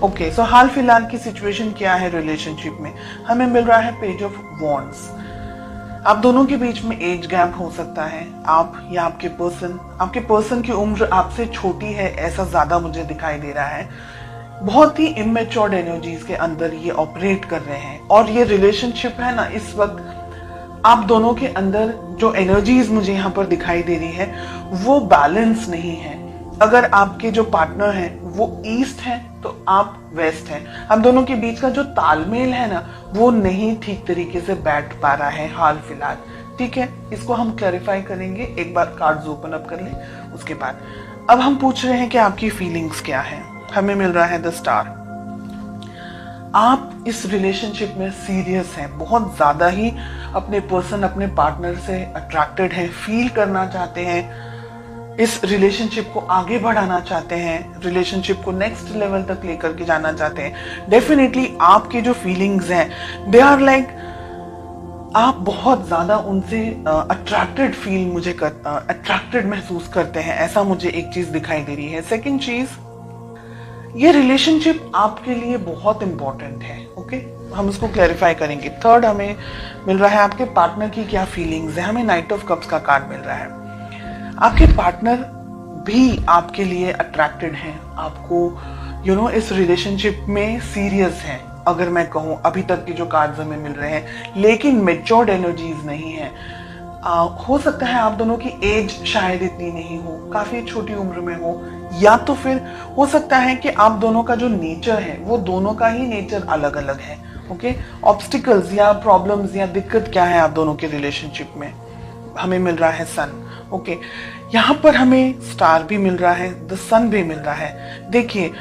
Okay, सो हाल फिलहाल की situation क्या है रिलेशनशिप में? हमें मिल रहा है पेज ऑफ वॉन्ड्स। आप दोनों के बीच में एज गैप हो सकता है। आप या आपके पर्सन की उम्र आपसे छोटी है, ऐसा ज्यादा मुझे दिखाई दे रहा है। बहुत ही इमेच्योर्ड एनर्जीज के अंदर ये ऑपरेट कर रहे हैं, और ये रिलेशनशिप है ना, इस वक्त आप दोनों के अंदर जो एनर्जीज मुझे यहाँ पर दिखाई दे रही है वो बैलेंस नहीं है। अगर आपके जो पार्टनर है वो ईस्ट है तो आप वेस्ट हैं। हम दोनों के बीच का जो तालमेल है ना, वो नहीं ठीक तरीके से बैठ पा रहा है हाल फिलहाल। ठीक है, इसको हम क्लैरिफाई करेंगे। एक बार कार्ड्स ओपन अप कर लें, उसके बाद अब हम पूछ रहे हैं कि आपकी फीलिंग्स क्या है। हमें मिल रहा है द स्टार। आप इस रिलेशनशिप में सीरियस हैं, बहुत ज्यादा ही अपने पर्सन, अपने पार्टनर से अट्रैक्टेड हैं, फील करना चाहते हैं, इस रिलेशनशिप को आगे बढ़ाना चाहते हैं, रिलेशनशिप को नेक्स्ट लेवल तक लेकर के जाना चाहते हैं। डेफिनेटली आपकी जो फीलिंग्स हैं दे आर लाइक, आप बहुत ज्यादा उनसे अट्रैक्टेड फील मुझे अट्रैक्टेड महसूस करते हैं, ऐसा मुझे एक चीज दिखाई दे रही है। सेकंड चीज, ये रिलेशनशिप आपके लिए बहुत इंपॉर्टेंट है। ओके, हम इसको क्लैरिफाई करेंगे। थर्ड, हमें मिल रहा है आपके पार्टनर की क्या फीलिंग्स है। हमें नाइट ऑफ कप्स का कार्ड मिल रहा है। आपके पार्टनर भी आपके लिए अट्रैक्टेड हैं, आपको इस रिलेशनशिप में सीरियस हैं। अगर मैं कहूँ, अभी तक के जो कार्ड्स हमें मिल रहे हैं, लेकिन मेच्योर्ड एनर्जीज नहीं है। हो सकता है आप दोनों की एज शायद इतनी नहीं हो, काफी छोटी उम्र में हो, या तो फिर हो सकता है कि आप दोनों का जो नेचर है वो दोनों का ही नेचर अलग अलग है। ओके, ऑब्स्टिकल्स या प्रॉब्लम्स या दिक्कत क्या है आप दोनों के रिलेशनशिप में? हमें मिल रहा है सन। ओके, यहाँ पर हमें स्टार भी मिल रहा है, द सन भी मिल रहा है। देखिए,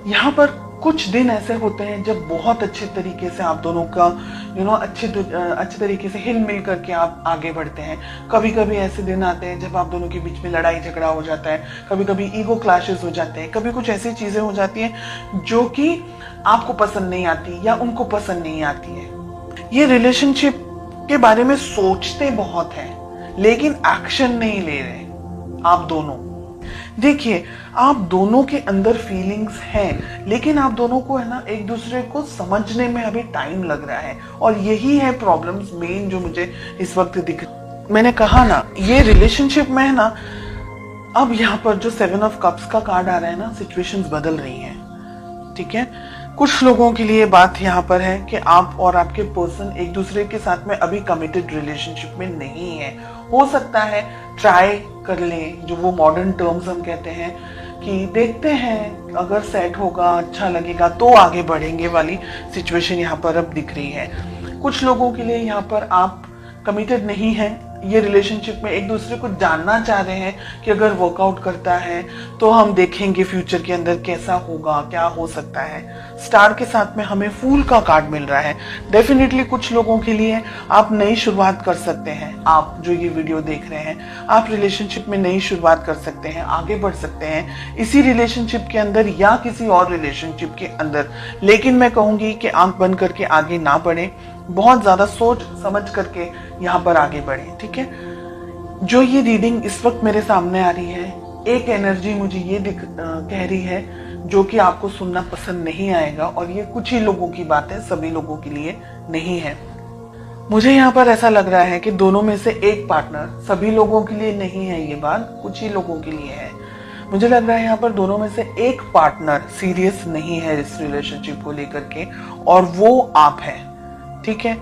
यहाँ पर कुछ दिन ऐसे होते हैं जब बहुत अच्छे तरीके से आप दोनों का अच्छे तरीके से हिल मिल करके आप आगे बढ़ते हैं। कभी कभी ऐसे दिन आते हैं जब आप दोनों के बीच में लड़ाई झगड़ा हो जाता है, कभी कभी ईगो क्लैशेस हो जाते हैं, कभी कुछ ऐसी चीजें हो जाती हैं जो कि आपको पसंद नहीं आती या उनको पसंद नहीं आती है। ये रिलेशनशिप के बारे में सोचते बहुत हैं लेकिन एक्शन नहीं ले रहे आप दोनों। देखिए, आप दोनों के अंदर फीलिंग्स हैं, लेकिन आप दोनों को है ना एक दूसरे को समझने में अभी टाइम लग रहा है, और यही है प्रॉब्लम्स मेन जो मुझे इस वक्त दिख। मैंने कहा ना, ये रिलेशनशिप में है ना, अब यहाँ पर जो 7 ऑफ कप्स का कार्ड आ रहा है ना, सिचुएशंस बदल रही हैं। ठीक है, कुछ लोगों के लिए बात यहाँ पर है कि आप और आपके पर्सन एक दूसरे के साथ में अभी कमिटेड रिलेशनशिप में नहीं है। हो सकता है ट्राई कर लें, जो वो मॉडर्न टर्म्स हम कहते हैं कि देखते हैं अगर सेट होगा, अच्छा लगेगा तो आगे बढ़ेंगे वाली सिचुएशन यहाँ पर अब दिख रही है। कुछ लोगों के लिए यहाँ पर आप कमिटेड नहीं है, ये रिलेशनशिप में एक दूसरे को जानना चाह रहे हैं कि अगर वर्कआउट करता है तो हम देखेंगे फ्यूचर के अंदर कैसा होगा, क्या हो सकता है। स्टार के साथ में हमें फूल का कार्ड मिल रहा है। डेफिनेटली कुछ लोगों के लिए आप नई शुरुआत कर सकते हैं। आप जो ये वीडियो देख रहे हैं, आप रिलेशनशिप में नई शुरुआत कर सकते हैं, आगे बढ़ सकते हैं इसी रिलेशनशिप के अंदर या किसी और रिलेशनशिप के अंदर। लेकिन मैं कहूंगी कि आंख बंद करके आगे ना बढ़े, बहुत ज्यादा सोच समझ करके यहाँ पर आगे बढ़े। ठीक है, जो ये रीडिंग इस वक्त मेरे सामने आ रही है, एक एनर्जी मुझे ये कह रही है जो कि आपको सुनना पसंद नहीं आएगा, और ये कुछ ही लोगों की बात है, सभी लोगों के लिए नहीं है। मुझे यहाँ पर ऐसा लग रहा है कि दोनों में से एक पार्टनर, सभी लोगों के लिए नहीं है ये बात, कुछ ही लोगों के लिए है। मुझे लग रहा है यहाँ पर दोनों में से एक पार्टनर सीरियस नहीं है इस रिलेशनशिप को लेकर के, और वो आप है। ठीक है,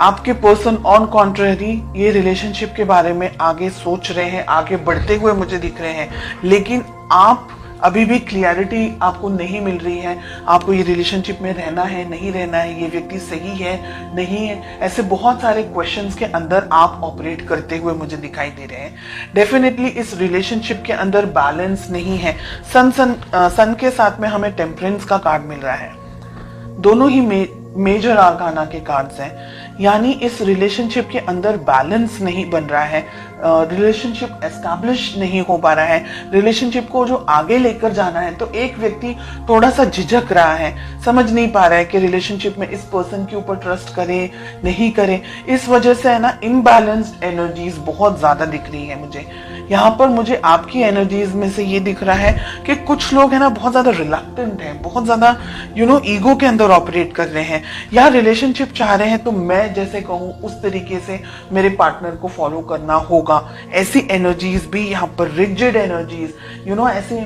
आपके पर्सन ऑन कॉन्ट्रेरी ये रिलेशनशिप के बारे में आगे सोच रहे हैं, आगे बढ़ते हुए मुझे दिख रहे हैं, लेकिन आप अभी भी क्लियरिटी आपको नहीं मिल रही है। आपको ये रिलेशनशिप में रहना है, नहीं रहना है, ये व्यक्ति सही है, नहीं है, ऐसे बहुत सारे क्वेश्चंस के अंदर आप ऑपरेट करते हुए मुझे दिखाई दे रहे हैं। डेफिनेटली इस रिलेशनशिप के अंदर बैलेंस नहीं है। सन के साथ में हमें टेम्परेंस का कार्ड मिल रहा है। दोनों ही मेजर आर्काना के कार्ड्स हैं, यानी इस रिलेशनशिप के अंदर बैलेंस नहीं बन रहा है, रिलेशनशिप एस्टैब्लिश नहीं हो पा रहा है, रिलेशनशिप को जो आगे लेकर जाना है, तो एक व्यक्ति थोड़ा सा झिझक रहा है, समझ नहीं पा रहा है कि रिलेशनशिप में इस पर्सन के ऊपर ट्रस्ट करे नहीं करे। इस वजह से है ना इनबैलेंस्ड एनर्जीज बहुत ज्यादा दिख रही है मुझे यहाँ पर। मुझे आपकी एनर्जीज में से ये दिख रहा है कि कुछ लोग है ना बहुत ज्यादा रिलक्टेंट हैं, बहुत ज्यादा ईगो के अंदर ऑपरेट कर रहे हैं, या रिलेशनशिप चाह रहे हैं तो मैं जैसे कहूँ उस तरीके से मेरे पार्टनर को फॉलो करना होगा। ऐसी एनर्जीज भी यहाँ पर, रिजिड एनर्जीज, ऐसी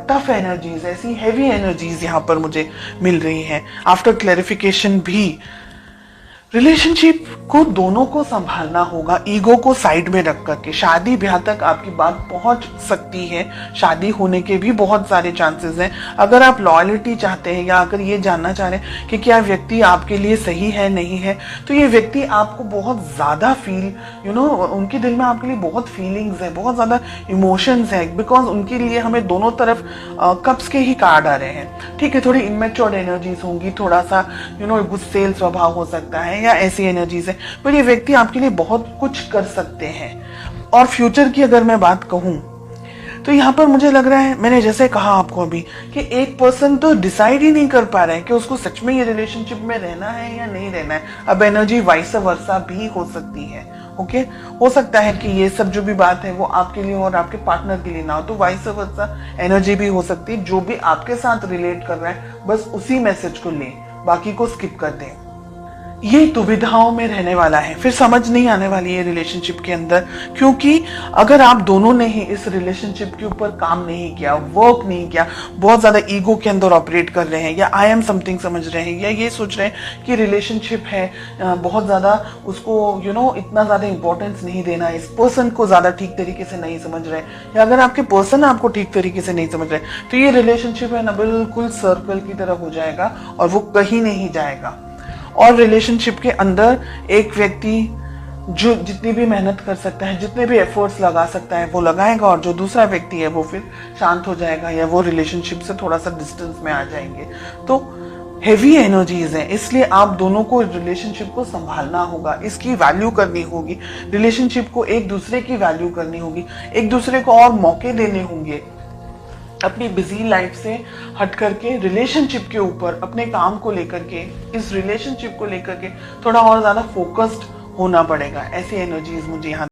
टफ एनर्जीज, ऐसी हैवी एनर्जीज यहाँ पर मुझे मिल रही हैं। आफ्टर क्लैरिफिकेशन भी रिलेशनशिप को दोनों को संभालना होगा, ईगो को साइड में रख करके। शादी ब्याह तक आपकी बात पहुंच सकती है, शादी होने के भी बहुत सारे चांसेस हैं। अगर आप लॉयल्टी चाहते हैं या अगर ये जानना चाह रहे हैं कि क्या व्यक्ति आपके लिए सही है नहीं है, तो ये व्यक्ति आपको बहुत ज्यादा उनके दिल में आपके लिए बहुत फीलिंग्स है, बहुत ज्यादा इमोशंस है, बिकॉज उनके लिए हमें दोनों तरफ कप्स के ही कार्ड आ रहे हैं। ठीक है, थोड़ी इमेच्योर एनर्जीज होंगी, थोड़ा सा गुस्सेल स्वभाव हो सकता है या ऐसी एनर्जीज है, पर ये व्यक्ति आपके लिए बहुत कुछ कर सकते हैं। और फ्यूचर की अगर मैं बात कहूं तो यहाँ पर मुझे लग रहा है, मैंने जैसे कहा आपको अभी, कि एक पर्सन तो डिसाइड ही नहीं कर पा रहा है कि उसको सच में ये रिलेशनशिप में रहना है या नहीं रहना है। अब एनर्जी वाइस वर्सा भी हो सकती है। ओके, हो सकता है कि ये सब जो भी बात है वो आपके लिए और आपके पार्टनर के लिए ना हो, तो वाइस वर्सा एनर्जी भी हो सकती है। जो भी आपके साथ रिलेट कर रहा है बस उसी मैसेज को लें, बाकी को स्किप कर दें। ये दुविधाओं में रहने वाला है, फिर समझ नहीं आने वाली है रिलेशनशिप के अंदर, क्योंकि अगर आप दोनों ने ही इस रिलेशनशिप के ऊपर काम नहीं किया, वर्क नहीं किया, बहुत ज्यादा ईगो के अंदर ऑपरेट कर रहे हैं, या आई एम समथिंग समझ रहे हैं, या ये सोच रहे हैं कि रिलेशनशिप है, बहुत ज्यादा उसको इतना ज्यादा इंपॉर्टेंस नहीं देना, इस पर्सन को ज्यादा ठीक तरीके से नहीं समझ रहे, या अगर आपके पर्सन आपको ठीक तरीके से नहीं समझ रहे, तो ये रिलेशनशिप है ना बिल्कुल सर्कल की तरह हो जाएगा और वो कहीं नहीं जाएगा। और रिलेशनशिप के अंदर एक व्यक्ति जो जितनी भी मेहनत कर सकता है, जितने भी एफर्ट्स लगा सकता है वो लगाएगा, और जो दूसरा व्यक्ति है वो फिर शांत हो जाएगा या वो रिलेशनशिप से थोड़ा सा डिस्टेंस में आ जाएंगे। तो हेवी एनर्जीज हैं, इसलिए आप दोनों को रिलेशनशिप को संभालना होगा, इसकी वैल्यू करनी होगी, रिलेशनशिप को एक दूसरे की वैल्यू करनी होगी, एक दूसरे को और मौके देने होंगे। अपनी बिजी लाइफ से हट करके रिलेशनशिप के ऊपर, अपने काम को लेकर के, इस रिलेशनशिप को लेकर के थोड़ा और ज्यादा फोकस्ड होना पड़ेगा। ऐसी एनर्जीज मुझे यहाँ